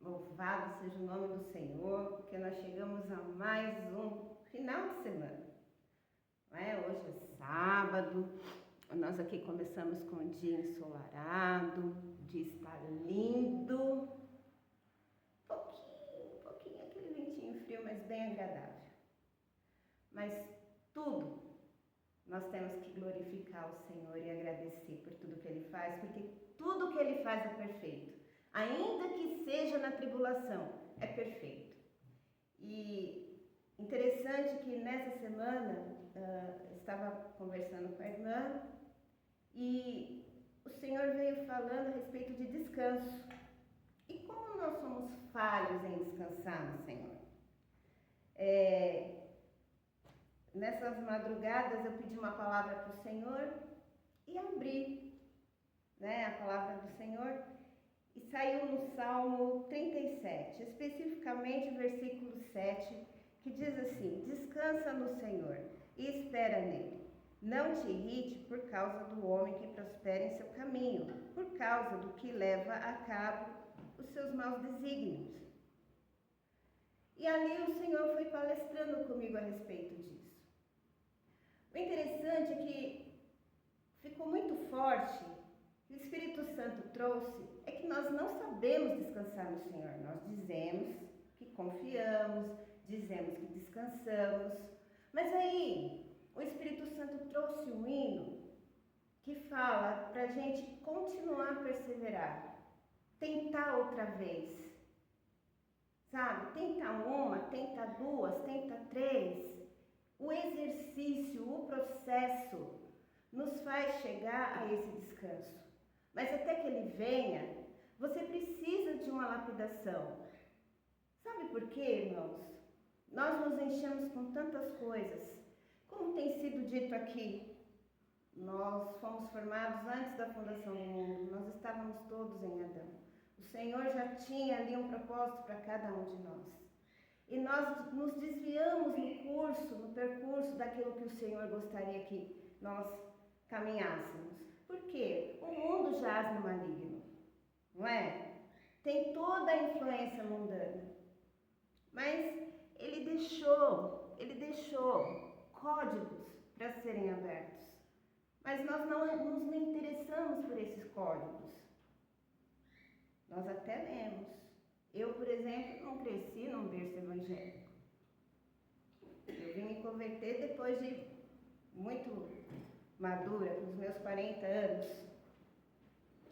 Louvado seja o nome do Senhor, porque nós chegamos a mais um final de semana. Não é? Hoje é sábado, nós aqui começamos com um dia ensolarado, o dia está lindo, pouquinho aquele ventinho frio, mas bem agradável. Mas tudo nós temos que glorificar o Senhor e agradecer por tudo que Ele faz, porque tudo que Ele faz é perfeito. Ainda que seja na tribulação, é perfeito. E interessante que nessa semana estava conversando com a irmã e o Senhor veio falando a respeito de descanso. E como nós somos falhos em descansar no Senhor? Nessas madrugadas eu pedi uma palavra para o Senhor e abri, a palavra do Senhor e saiu no Salmo 37, especificamente o versículo 7, que diz assim: descansa no Senhor e espera nele. Não te irrite por causa do homem que prospera em seu caminho, por causa do que leva a cabo os seus maus desígnios. E ali o Senhor foi palestrando comigo a respeito disso. O interessante é que ficou muito forte, o Espírito Santo trouxe, é que nós não sabemos descansar no Senhor. Nós dizemos que confiamos, dizemos que descansamos, mas aí o Espírito Santo trouxe um hino que fala para a gente continuar a perseverar, tentar outra vez, sabe? Tenta uma, tenta duas, tenta três. O exercício, o processo nos faz chegar a esse descanso. Mas até que ele venha, você precisa de uma lapidação. Sabe por quê, irmãos? Nós nos enchemos com tantas coisas. Como tem sido dito aqui, nós fomos formados antes da fundação do mundo. Nós estávamos todos em Adão. O Senhor já tinha ali um propósito para cada um de nós. E nós nos desviamos no percurso daquilo que o Senhor gostaria que nós caminhássemos. Por quê? O mundo jaz no maligno, não é? Tem toda a influência mundana. Mas ele deixou códigos para serem abertos. Mas nós não nos interessamos por esses códigos. Nós até lemos. Eu, por exemplo, não cresci num berço evangélico. Eu vim me converter depois de muito madura, com os meus 40 anos.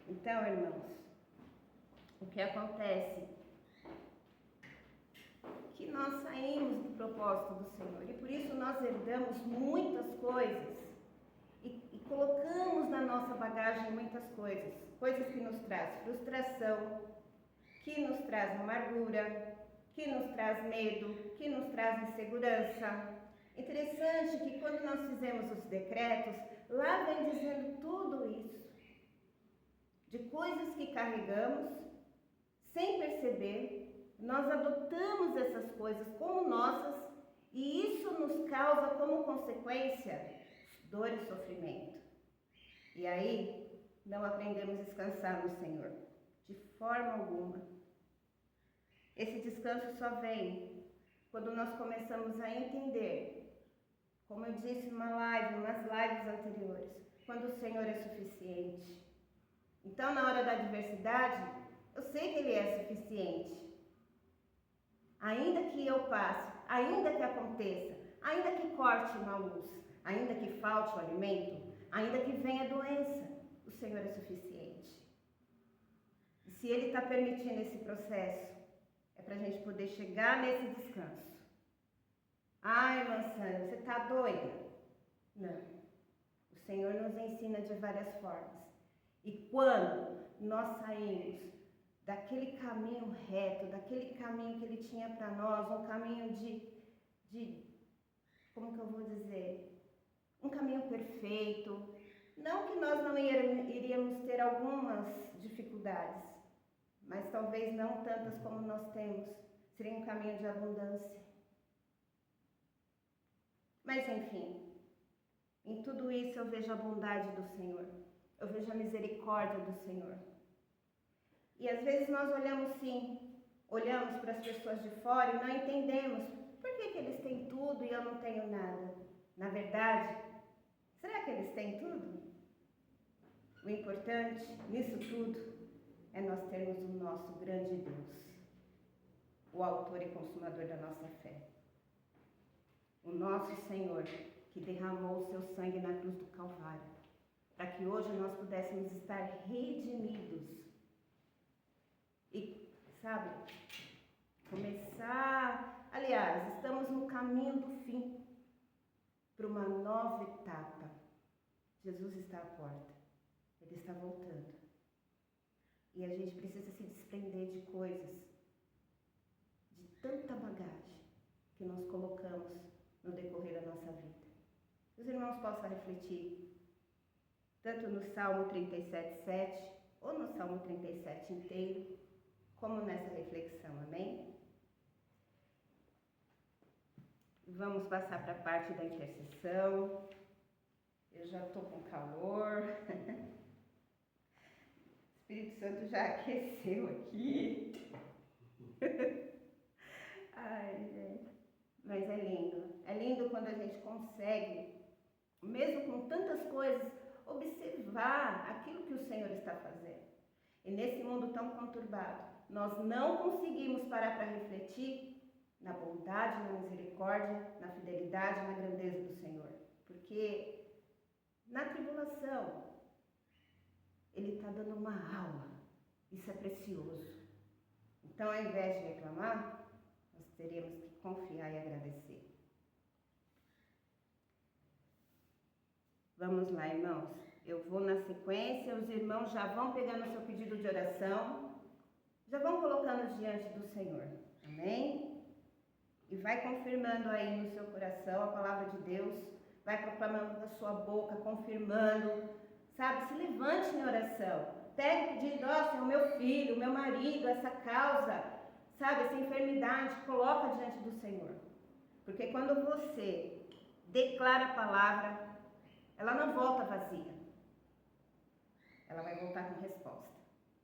Então, irmãos, o que acontece? Que nós saímos do propósito do Senhor e por isso nós herdamos muitas coisas e colocamos na nossa bagagem muitas coisas que nos trazem frustração, que nos traz amargura, que nos traz medo, que nos traz insegurança. Interessante que quando nós fizemos os decretos, lá vem dizendo tudo isso, de coisas que carregamos, sem perceber, nós adotamos essas coisas como nossas e isso nos causa como consequência dor e sofrimento. E aí, não aprendemos a descansar no Senhor, de forma alguma. Esse descanso só vem quando nós começamos a entender, como eu disse nas lives anteriores, quando o Senhor é suficiente. Então, na hora da adversidade, eu sei que Ele é suficiente. Ainda que eu passe, ainda que aconteça, ainda que corte uma luz, ainda que falte o alimento, ainda que venha a doença, o Senhor é suficiente. E se Ele está permitindo esse processo, é para a gente poder chegar nesse descanso. Ai, irmã Sandra, você está doida? Não. O Senhor nos ensina de várias formas. E quando nós saímos daquele caminho reto, daquele caminho que Ele tinha para nós, um caminho como que eu vou dizer? Um caminho perfeito. Não que nós não iríamos ter algumas dificuldades, mas talvez não tantas como nós temos. Seria um caminho de abundância. Mas enfim, em tudo isso eu vejo a bondade do Senhor. Eu vejo a misericórdia do Senhor. E às vezes nós olhamos sim olhamos para as pessoas de fora e não entendemos por que eles têm tudo e eu não tenho nada. Na verdade, será que eles têm tudo? O importante nisso tudo é nós termos o nosso grande Deus, o autor e consumador da nossa fé. O nosso Senhor, que derramou o seu sangue na cruz do Calvário, para que hoje nós pudéssemos estar redimidos. E, sabe, estamos no caminho do fim, para uma nova etapa. Jesus está à porta, Ele está voltando. E a gente precisa se desprender de coisas, de tanta bagagem que nós colocamos no decorrer da nossa vida. Os irmãos possam refletir, tanto no Salmo 37:7, ou no Salmo 37 inteiro, como nessa reflexão, amém? Vamos passar para a parte da intercessão. Eu já estou com calor. O Espírito Santo já aqueceu aqui. Ai, gente. Mas é lindo. É lindo quando a gente consegue, mesmo com tantas coisas, observar aquilo que o Senhor está fazendo. E nesse mundo tão conturbado, nós não conseguimos parar para refletir na bondade, na misericórdia, na fidelidade, na grandeza do Senhor. Porque na tribulação, Ele está dando uma aula. Isso é precioso. Então, ao invés de reclamar, nós teremos que confiar e agradecer. Vamos lá, irmãos. Eu vou na sequência, os irmãos já vão pegando o seu pedido de oração, já vão colocando diante do Senhor. Amém? E vai confirmando aí no seu coração a palavra de Deus, vai proclamando da sua boca, confirmando, sabe? Se levante em oração. Pegue o pedido, Senhor, meu filho, meu marido, essa causa, sabe? Essa enfermidade, coloca diante do Senhor. Porque quando você declara a palavra, ela não volta vazia. Ela vai voltar com resposta.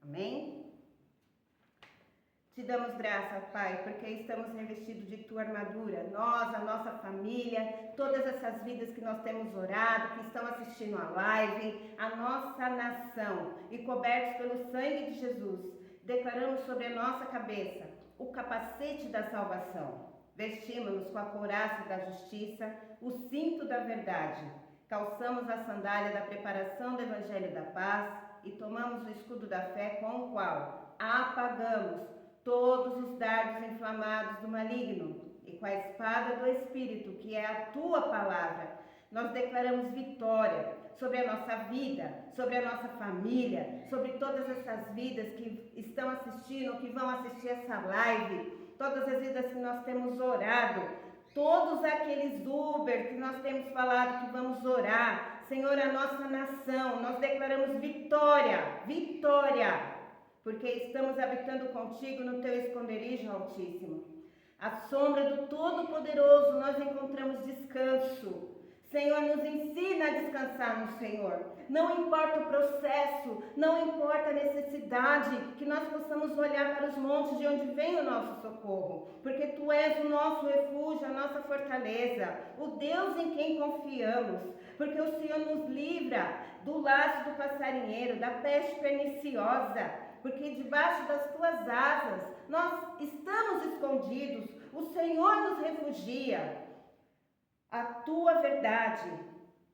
Amém? Te damos graça, Pai, porque estamos revestidos de Tua armadura. Nós, a nossa família, todas essas vidas que nós temos orado, que estão assistindo a live, a nossa nação, e cobertos pelo sangue de Jesus, declaramos sobre a nossa cabeça o capacete da salvação. Vestimos-nos com a couraça da justiça, o cinto da verdade. Calçamos a sandália da preparação do Evangelho da paz e tomamos o escudo da fé com o qual apagamos todos os dardos inflamados do maligno, e com a espada do Espírito, que é a Tua palavra, nós declaramos vitória sobre a nossa vida, sobre a nossa família, sobre todas essas vidas que estão assistindo, que vão assistir essa live, todas as vidas que nós temos orado, todos aqueles Uber que nós temos falado que vamos orar. Senhor, a nossa nação, nós declaramos vitória, vitória, porque estamos habitando contigo no teu esconderijo altíssimo. À sombra do Todo-Poderoso nós encontramos descanso. Senhor, nos ensina a descansar no Senhor. Não importa o processo, não importa a necessidade, que nós possamos olhar para os montes de onde vem o nosso socorro. Porque Tu és o nosso refúgio, a nossa fortaleza, o Deus em quem confiamos. Porque o Senhor nos livra do laço do passarinheiro, da peste perniciosa. Porque debaixo das Tuas asas nós estamos escondidos, o Senhor nos refugia. A Tua verdade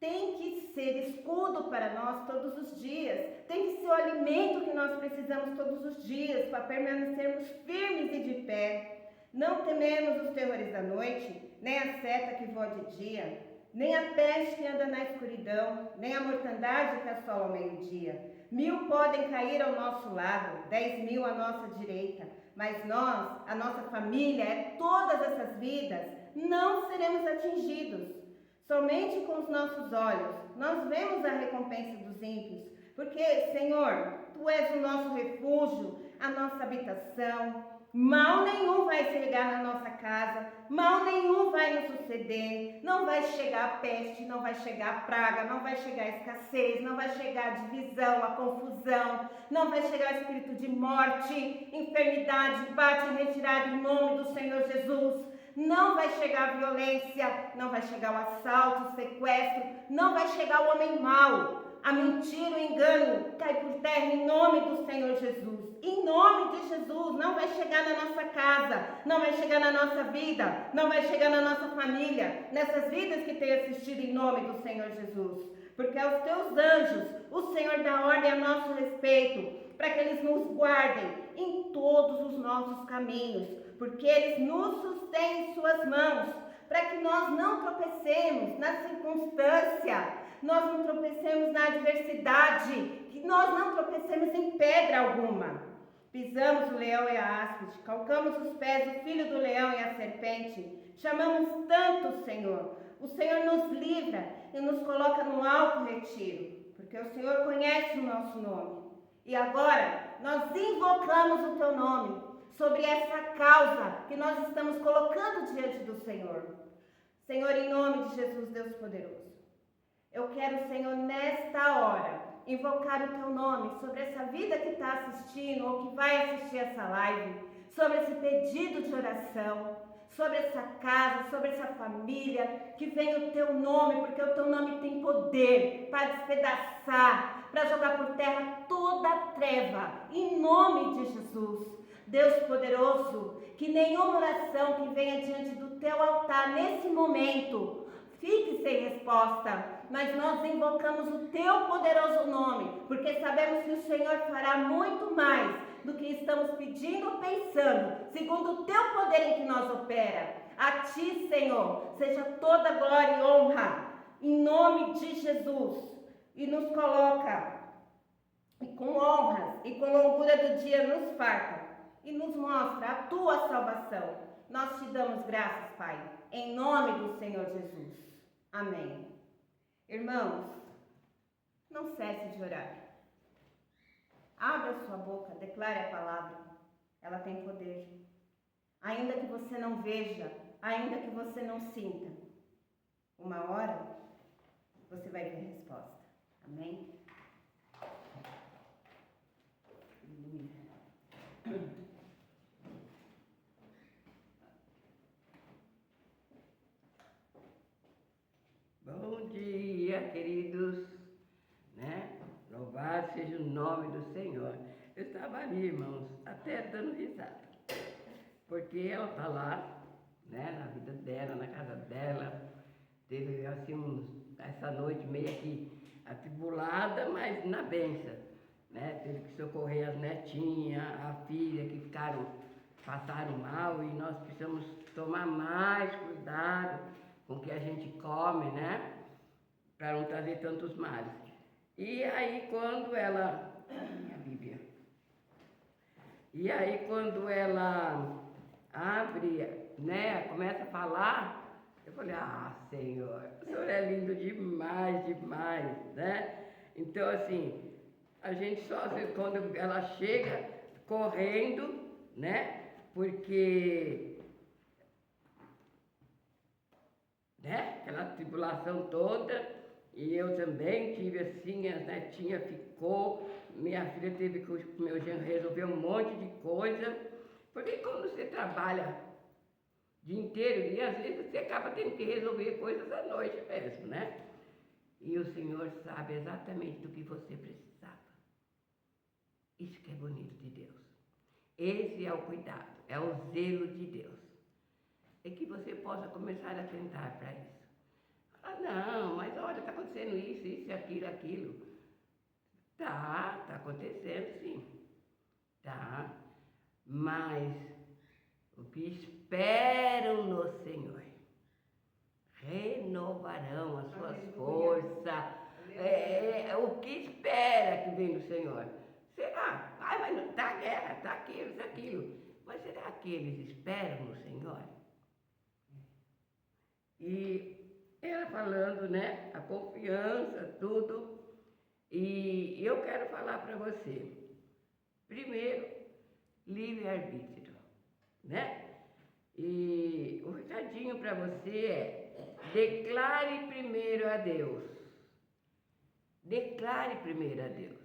tem que ser escudo para nós todos os dias, tem que ser o alimento que nós precisamos todos os dias para permanecermos firmes e de pé. Não tememos os terrores da noite, nem a seta que voa de dia, nem a peste que anda na escuridão, nem a mortandade que assola ao meio-dia. 1000 podem cair ao nosso lado, 10.000 à nossa direita, mas nós, a nossa família, todas essas vidas, não seremos atingidos. Somente com os nossos olhos nós vemos a recompensa dos ímpios, porque, Senhor, Tu és o nosso refúgio, a nossa habitação. Mal nenhum vai chegar na nossa casa, mal nenhum vai nos suceder, não vai chegar a peste, não vai chegar a praga, não vai chegar a escassez, não vai chegar a divisão, a confusão, não vai chegar o espírito de morte, enfermidade, bate em retirada em nome do Senhor Jesus. Não vai chegar a violência, não vai chegar o assalto, o sequestro, não vai chegar o homem mau. A mentira, o engano cai por terra em nome do Senhor Jesus. Em nome de Jesus, não vai chegar na nossa casa, não vai chegar na nossa vida, não vai chegar na nossa família, nessas vidas que têm assistido em nome do Senhor Jesus. Porque aos teus anjos, o Senhor dá ordem a nosso respeito, para que eles nos guardem em todos os nossos caminhos, porque eles nos sustêm em suas mãos, para que nós não tropecemos na circunstância, nós não tropecemos na adversidade, que nós não tropecemos em pedra alguma. Pisamos o leão e a áspide, calcamos os pés do filho do leão e a serpente. Chamamos tanto o Senhor. O Senhor nos livra e nos coloca no alto retiro, porque o Senhor conhece o nosso nome. E agora nós invocamos o teu nome sobre essa causa que nós estamos colocando diante do Senhor. Senhor, em nome de Jesus, Deus poderoso, eu quero, Senhor, nesta hora, invocar o teu nome sobre essa vida que está assistindo ou que vai assistir essa live, sobre esse pedido de oração, sobre essa casa, sobre essa família, que venha o teu nome, porque o teu nome tem poder para despedaçar, para jogar por terra toda a treva, em nome de Jesus. Deus poderoso, que nenhuma oração que venha diante do teu altar nesse momento fique sem resposta, mas nós invocamos o teu poderoso nome, porque sabemos que o Senhor fará muito mais do que estamos pedindo ou pensando, segundo o teu poder em que nós opera. A ti, Senhor, seja toda glória e honra, em nome de Jesus, e nos coloca, e com honras e com longura do dia nos farta, e nos mostra a tua salvação. Nós te damos graças, Pai, em nome do Senhor Jesus. Amém. Irmãos, não cesse de orar. Abra sua boca, declare a palavra. Ela tem poder. Ainda que você não veja, ainda que você não sinta, uma hora você vai ver a resposta. Amém? Bom dia, queridos, né? Louvado seja o nome do Senhor. Eu estava ali, irmãos, até dando risada, porque ela está lá, né, na vida dela, na casa dela, teve assim essa noite meio que atribulada, mas na bênção, né? Teve que socorrer as netinhas, a filha que passaram mal, e nós precisamos tomar mais cuidado com o que a gente come, né? Para não trazer tantos males. E aí quando ela... minha Bíblia. E aí quando ela abre, né? Começa a falar, eu falei, Senhor, o Senhor é lindo demais, demais, né? Então assim, a gente só, quando ela chega correndo, né? Porque... né? Aquela tribulação toda, e eu também tive assim, a netinha ficou, minha filha teve que o meu genro resolver um monte de coisa, porque quando você trabalha o dia inteiro, e às vezes você acaba tendo que resolver coisas à noite mesmo, né? E o Senhor sabe exatamente do que você precisava. Isso que é bonito de Deus. Esse é o cuidado, é o zelo de Deus. É que você possa começar a atentar para isso. Não, mas olha, está acontecendo isso, aquilo. Tá acontecendo sim. Tá. Mas o que esperam no Senhor renovarão as suas forças. O que espera que vem do Senhor? Será? Mas não está a guerra, está aquilo. Mas será que eles esperam no Senhor? E ela falando, né, a confiança, tudo, e eu quero falar para você, primeiro, livre-arbítrio. né? E o recadinho para você é: declare primeiro a Deus. Declare primeiro a Deus.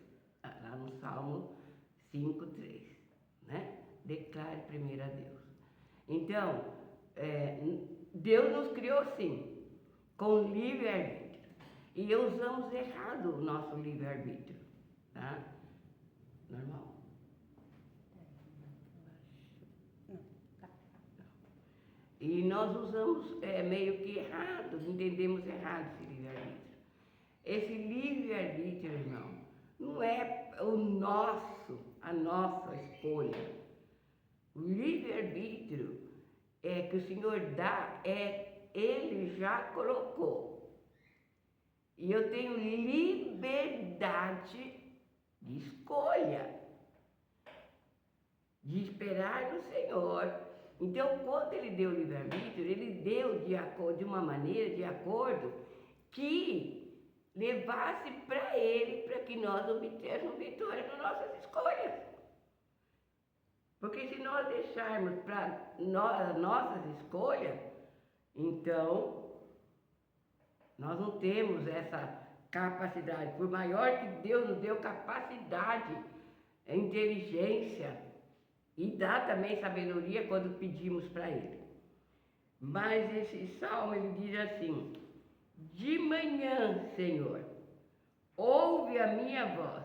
Lá no Salmo 5:3, né? Declare primeiro a Deus. Então, Deus nos criou assim, com livre-arbítrio. E usamos errado o nosso livre-arbítrio, tá? Normal. E nós usamos meio que errado, entendemos errado esse livre-arbítrio. Esse livre-arbítrio, irmão, não é a nossa escolha. O livre-arbítrio que o Senhor dá, Ele já colocou. E eu tenho liberdade de escolha, de esperar no Senhor. Então, quando Ele deu o livre-arbítrio, Ele deu de uma maneira, de acordo, que levasse para Ele, para que nós obtivéssemos vitória nas nossas escolhas. Porque se nós deixarmos para as nossas escolhas, então nós não temos essa capacidade. Por maior que Deus nos deu capacidade, inteligência e dá também sabedoria quando pedimos para Ele. Mas esse salmo ele diz assim: de manhã, Senhor, ouve a minha voz.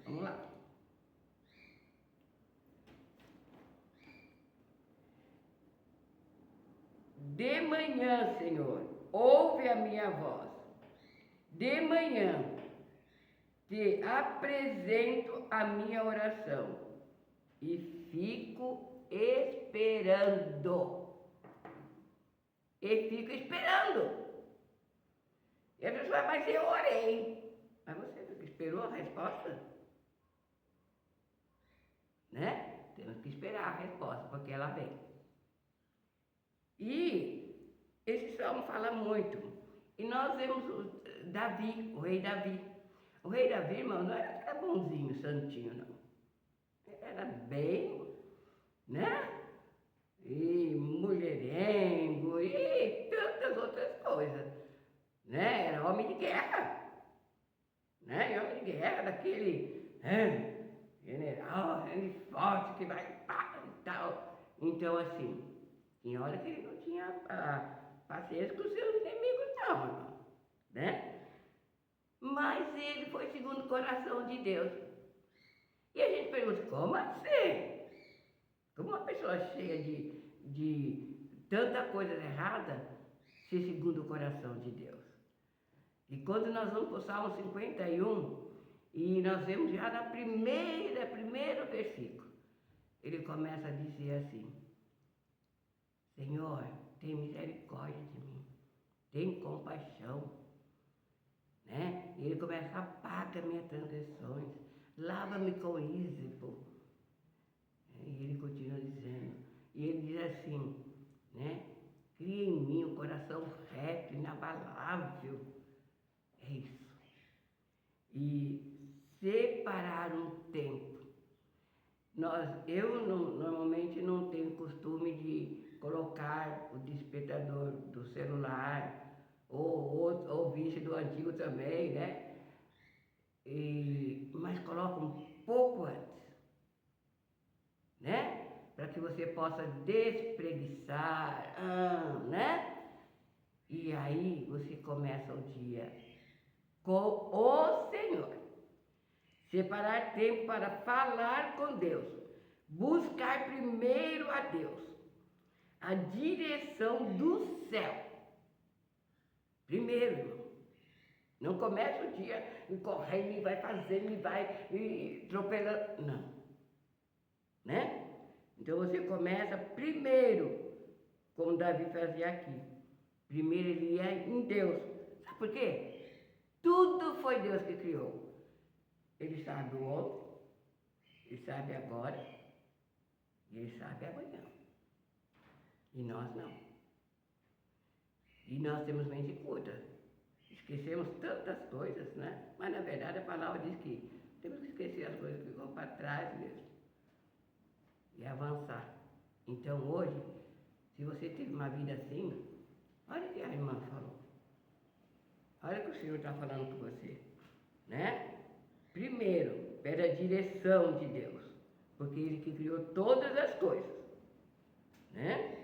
Vamos lá. De manhã, Senhor, ouve a minha voz. De manhã, te apresento a minha oração e fico esperando. E fico esperando. E a pessoa, mas eu orei. Mas você esperou a resposta? Né? Temos que esperar a resposta, porque ela vem. E esse salmo fala muito. E nós vemos Davi, o rei Davi. O rei Davi, irmão, não era bonzinho, santinho, não. Ele era bem, né? E mulherengo, e tantas outras coisas, né? Era homem de guerra, né? E homem de guerra daquele general, forte, que vai pá e tal. Então, assim, tinha hora que ele não tinha paciência com os seus inimigos, não, irmão, né? Mas ele foi segundo o coração de Deus. E a gente pergunta, como assim? Como uma pessoa cheia de tanta coisa errada ser segundo o coração de Deus? E quando nós vamos para o Salmo 51, e nós vemos já na primeiro versículo, ele começa a dizer assim: Senhor, tem misericórdia de mim, tem compaixão, né? E ele começa: apaga minhas transgressões, lava-me com ísopo. E ele continua dizendo, e ele diz assim, né? Cria em mim um coração reto, inabalável. É isso. E separar um tempo. Eu normalmente não tenho costume de colocar o despertador do celular, ou vice do antigo também, né? Mas coloco um pouco antes, né? Para que você possa despreguiçar, né? E aí você começa o dia com o Senhor. Separar tempo para falar com Deus. Buscar primeiro a Deus. A direção do céu. Primeiro, irmão. Não começa o dia correndo e vai fazendo e vai atropelando. Não. Né? Então você começa primeiro, como Davi fazia aqui. Primeiro ele ia em Deus. Sabe por quê? Tudo foi Deus que criou. Ele sabe o ontem, ele sabe agora e ele sabe amanhã. E nós não. E nós temos mente curta. Esquecemos tantas coisas, né? Mas na verdade a palavra diz que Temos que esquecer as coisas que ficam para trás mesmo. E avançar. Então hoje, se você teve uma vida assim, olha o que a irmã falou. Olha o que o Senhor está falando com você. Né? Primeiro, pede a direção de Deus. Porque Ele que criou todas as coisas. Né?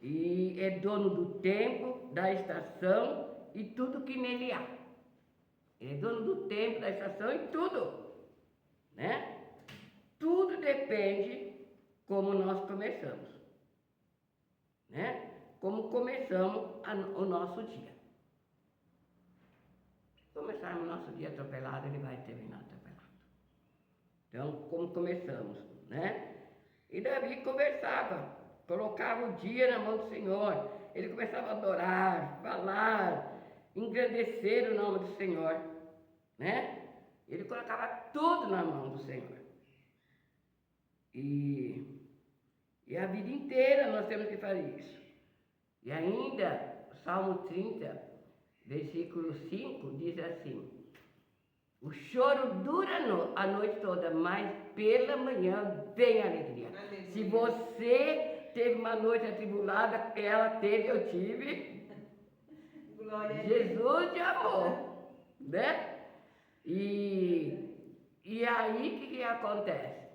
E é dono do tempo, da estação e tudo que nele há. Ele é dono do tempo, da estação e tudo. Né? Tudo depende como nós começamos. Né? Como começamos o nosso dia. Se começarmos o nosso dia atropelado, ele vai terminar atropelado. Então, como começamos, né? E Davi conversava, colocava o dia na mão do Senhor. Ele começava a adorar, falar, engrandecer o nome do Senhor, né? Ele colocava tudo na mão do Senhor. E a vida inteira nós temos que fazer isso. E ainda, o Salmo 30, versículo 5, diz assim: o choro dura a noite toda, mas pela manhã vem a alegria. Aleluia. Se você teve uma noite atribulada, ela teve, eu tive. Glória Jesus te amou, né? E aí o que acontece?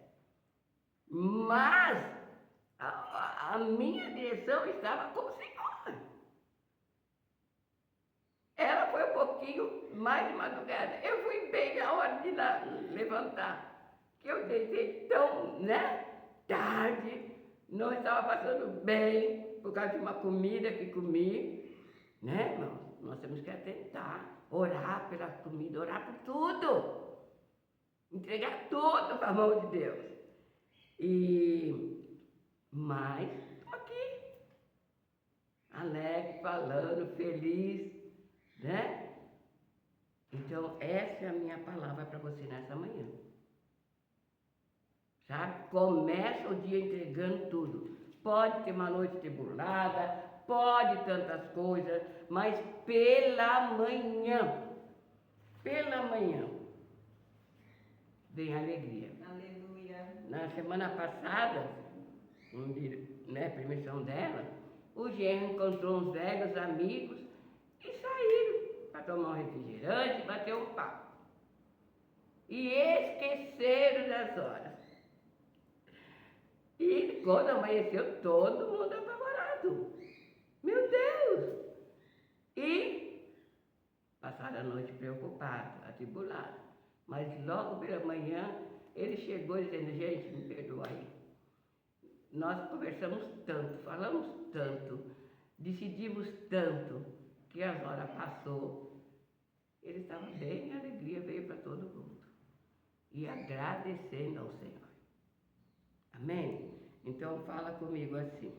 Mas a minha direção estava com o Senhor. Ela foi um pouquinho mais de madrugada. Eu fui bem na hora de levantar. Que eu deitei tão, né? Tarde. Não estava passando bem por causa de uma comida que comi. Né, irmãos? Nós temos que atentar. Orar pela comida, orar por tudo. Entregar tudo para a mão de Deus. Mas estou aqui. Alegre, falando, feliz. Né? Então, essa é a minha palavra para você nessa manhã. Sabe? Começa o dia entregando tudo. Pode ter uma noite tribulada, pode tantas coisas, mas pela manhã, vem a alegria. Aleluia. Na semana passada, né, permissão dela, o genro encontrou uns velhos amigos e saíram para tomar um refrigerante e bater um papo. E esqueceram das horas. E quando amanheceu, todo mundo apavorado. Meu Deus! E passaram a noite preocupados, atribulados. Mas logo pela manhã, ele chegou dizendo: gente, me perdoa aí. Nós conversamos tanto, falamos tanto, decidimos tanto, que as horas passou. Ele estava bem, a alegria veio para todo mundo. E agradecendo ao Senhor. Amém? Então fala comigo assim: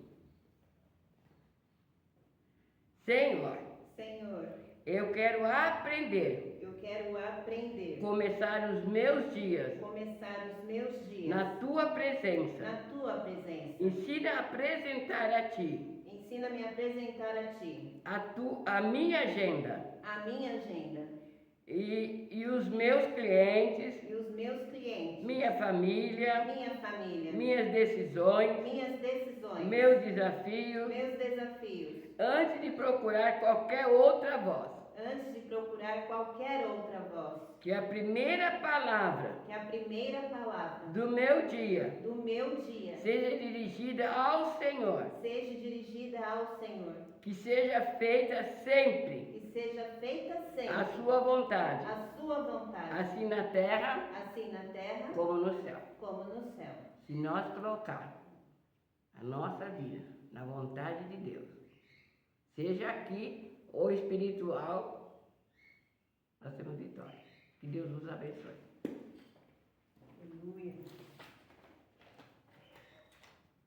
Senhor, eu quero aprender. Começar os meus dias. Na tua presença. Ensina-me a apresentar a ti. A minha agenda. E os meus clientes. Minha família. Minhas decisões. Meus desafios. Antes de procurar qualquer outra voz. Que a primeira palavra do meu dia seja dirigida ao Senhor. Que seja feita sempre a sua vontade. Assim na terra como no céu. Se nós colocar a nossa vida na vontade de Deus, seja aqui ou espiritual, nós temos vitória. Que Deus nos abençoe.